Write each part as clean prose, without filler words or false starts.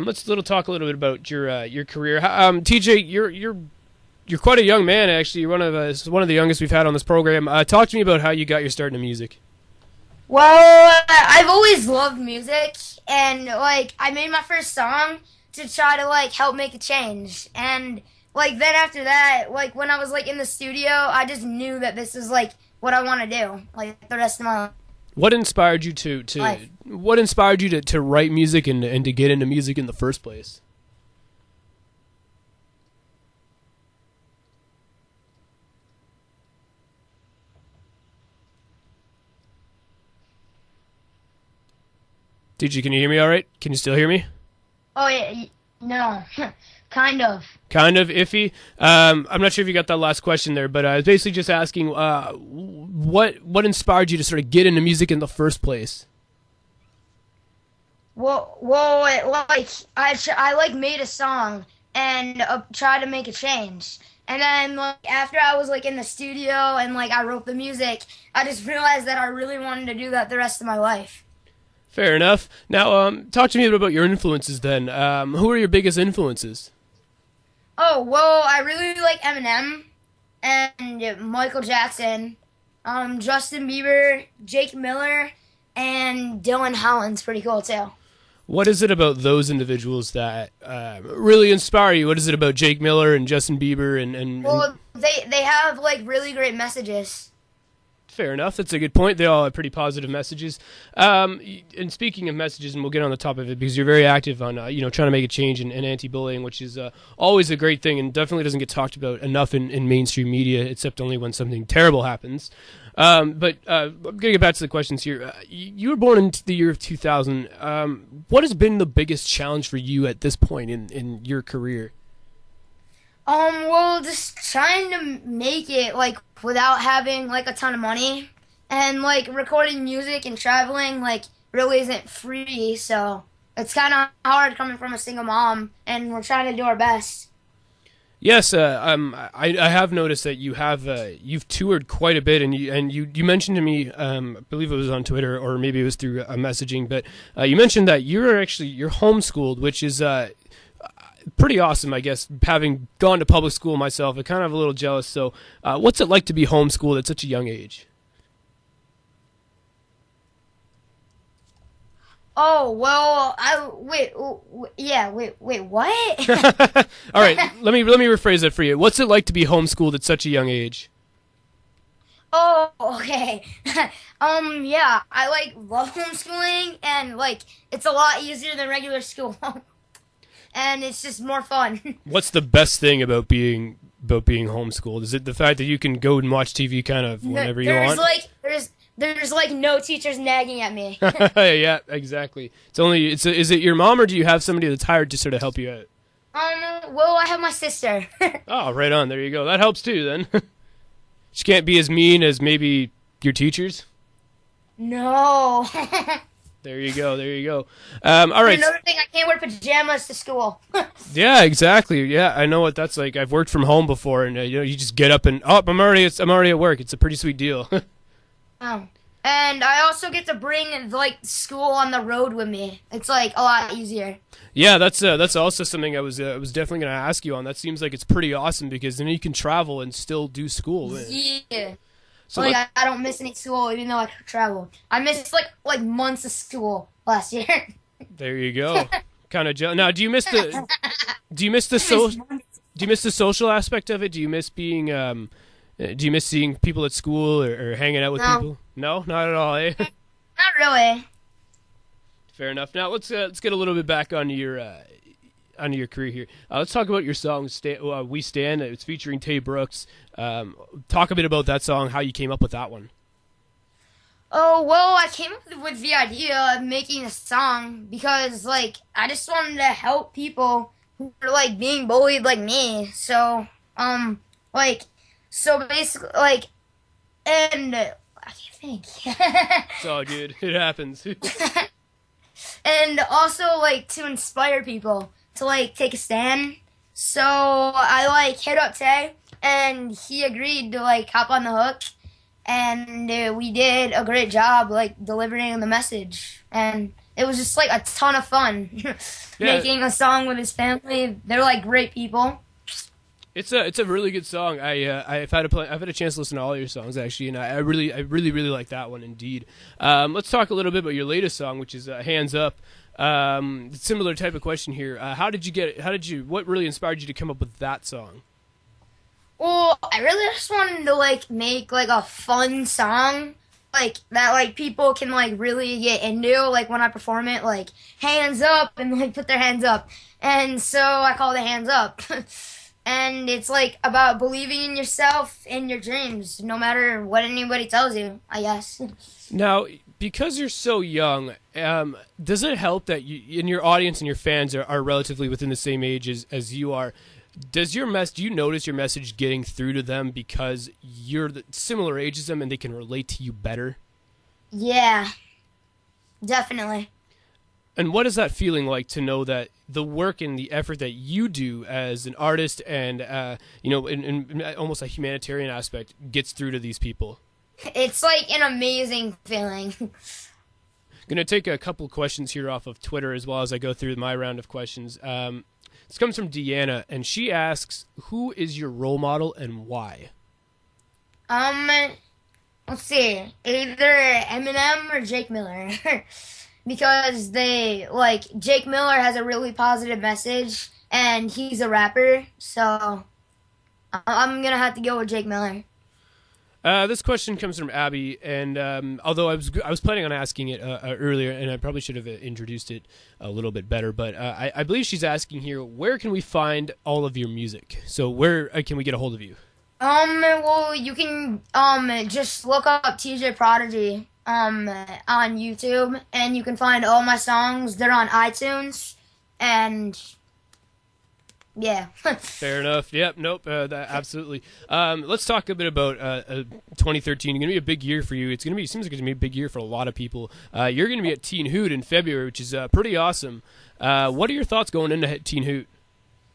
Let's talk a little bit about your career. TJ, you're quite a young man. Actually, you're one of the youngest we've had on this program. Talk to me about how you got your start in music. Well, I've always loved music, and like I made my first song to try to like help make a change. And like then after that, like when I was like in the studio, I just knew that this is like what I want to do, like the rest of my What inspired you life. to write music and to get into music in the first place? TJ, can you hear me all right? Can you still hear me? Oh yeah, no, kind of. Kind of iffy. I'm not sure if you got that last question there, but I was basically just asking what inspired you to sort of get into music in the first place? Like I like made a song and tried to make a change. And then like after I was like in the studio and like I wrote the music, I just realized that I really wanted to do that the rest of my life. Fair enough. Now, talk to me a bit about your influences then. Who are your biggest influences? Oh, well, I really like Eminem and Michael Jackson, Justin Bieber, Jake Miller, and Dylan Holland's pretty cool too. What is it about those individuals that really inspire you? What is it about Jake Miller and Justin Bieber and Well, they have like really great messages. Fair enough. That's a good point. They all have pretty positive messages. And speaking of messages, and we'll get on the top of it because you're very active on, trying to make a change in anti-bullying, which is always a great thing and definitely doesn't get talked about enough in mainstream media, except only when something terrible happens. But I'm going to get back to the questions here. You were born in the year of 2000. What has been the biggest challenge for you at this point in your career? Well, just trying to make it like without having like a ton of money, and like recording music and traveling like really isn't free, so it's kind of hard coming from a single mom, and we're trying to do our best. Yes, I have noticed that you've toured quite a bit, and you mentioned to me, I believe it was on Twitter or maybe it was through messaging, but you mentioned that you're homeschooled, which is pretty awesome, I guess. Having gone to public school myself, I'm kind of a little jealous. So, what's it like to be homeschooled at such a young age? Oh well, wait, what? All right, let me rephrase that for you. What's it like to be homeschooled at such a young age? Oh, okay. Yeah, I like love homeschooling, and like it's a lot easier than regular school, and it's just more fun. What's the best thing about being homeschooled? Is it the fact that you can go and watch TV kind of whenever you want? There's like no teachers nagging at me. Yeah, exactly. Is it your mom or do you have somebody that's hired to sort of help you out? Well, I have my sister. Oh, right on. There you go. That helps too then. She can't be as mean as maybe your teachers. No. There you go. There you go. All right. Another thing, I can't wear pajamas to school. Yeah, exactly. Yeah, I know what that's like. I've worked from home before, and you just get up and I'm already at work. It's a pretty sweet deal. Oh. And I also get to bring like school on the road with me. It's like a lot easier. Yeah, that's also something I was definitely going to ask you on. That seems like it's pretty awesome because then you can travel and still do school. Yeah. So Like I don't miss any school even though I travel. I missed like months of school last year. there you go. Kind of now. Do you miss the social aspect of it? Do you miss being do you miss seeing people at school or hanging out with No, people? No, not at all. Eh? not really. Fair enough. Now let's get a little bit back onto your career here. Let's talk about your song "We Stand." It's featuring Tay Brooks. Talk a bit about that song, how you came up with that one. Oh, well, I came up with the idea of making a song because, like, I just wanted to help people who were, like, being bullied like me. So, like, so basically, like, and I can't think. It's all good. It happens. And also, like, to inspire people to, like, take a stand. So I, like, hit up Tay, and he agreed to, like, hop on the hook. And we did a great job, like, delivering the message. And it was just like a ton of fun Yeah. making a song with his family. They're like great people. It's a really good song. I've had a chance to listen to all your songs actually, and I really like that one indeed. Let's talk a little bit about your latest song, which is Hands Up. Similar type of question here. What really inspired you to come up with that song? Well, I really just wanted to like make like a fun song like that like people can like really get into like when I perform it, like hands up and like put their hands up. And so I call it Hands Up. And it's like about believing in yourself and your dreams, no matter what anybody tells you, I guess. Now, because you're so young, does it help that you, and your audience and your fans are relatively within the same age as you are? Do you notice your message getting through to them because you're the similar age as them and they can relate to you better? Yeah, definitely. And what is that feeling like to know that the work and the effort that you do as an artist and, in almost a humanitarian aspect gets through to these people? It's like an amazing feeling. Going to take a couple questions here off of Twitter as well as I go through my round of questions. This comes from Deanna, and she asks, who is your role model and why? Let's see. Either Eminem or Jake Miller. Because Jake Miller has a really positive message, and he's a rapper, so I'm going to have to go with Jake Miller. This question comes from Abby, and although I was planning on asking it earlier, and I probably should have introduced it a little bit better, but I believe she's asking here, where can we find all of your music? So where can we get a hold of you? Well, you can just look up TJ Prodigy on YouTube, and you can find all my songs. They're on iTunes, and yeah. Fair enough. Yep. Nope. Absolutely. Let's talk a bit about 2013. It's going to be a big year for you. Seems like it's going to be a big year for a lot of people. You're going to be at Teen Hoot in February, which is pretty awesome. What are your thoughts going into Teen Hoot?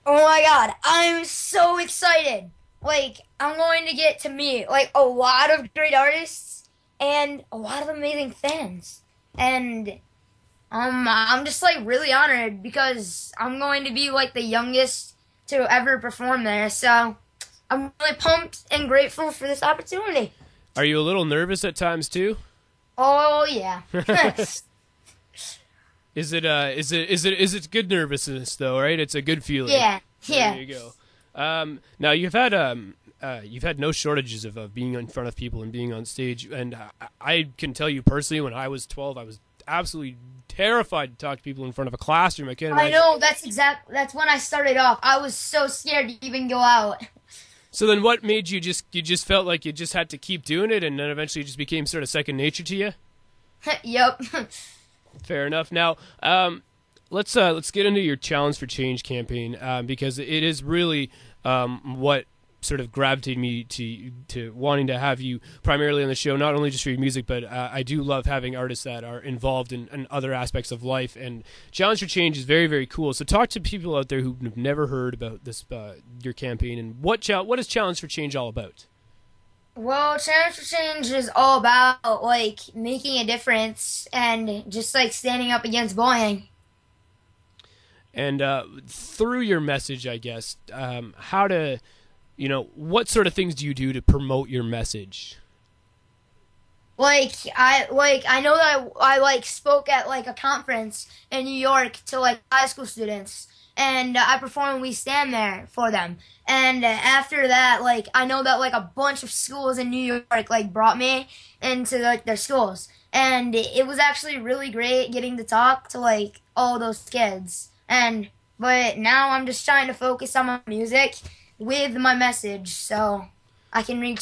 Oh my God, I'm so excited. Like, I'm going to get to meet like a lot of great artists and a lot of amazing fans. And I'm just like really honored because I'm going to be like the youngest to ever perform there. So I'm really pumped and grateful for this opportunity. Are you a little nervous at times too? Oh yeah. Is it good nervousness though, right? It's a good feeling. Yeah. Yeah. There you go. Now you've had no shortages of being in front of people and being on stage, and I can tell you personally, when I was 12, I was absolutely terrified to talk to people in front of a classroom. I know, that's when I started off. I was so scared to even go out. So then what made you just felt like you just had to keep doing it, and then eventually it just became sort of second nature to you? Yep. Fair enough. Now, let's get into your Challenge for Change campaign, because it is really what sort of gravitated me to wanting to have you primarily on the show, not only just for your music, but I do love having artists that are involved in other aspects of life, and Challenge for Change is very, very cool. So talk to people out there who've never heard about this, your campaign, and what is Challenge for Change all about? Well, Challenge for Change is all about like making a difference and just like standing up against bullying. And through your message, I guess, what sort of things do you do to promote your message? I know that I spoke at like a conference in New York to like high school students, and I performed We Stand There for them. And after that, like I know that like a bunch of schools in New York like brought me into like their schools, and it was actually really great getting to talk to like all those kids. But now I'm just trying to focus on my music with my message so I can reach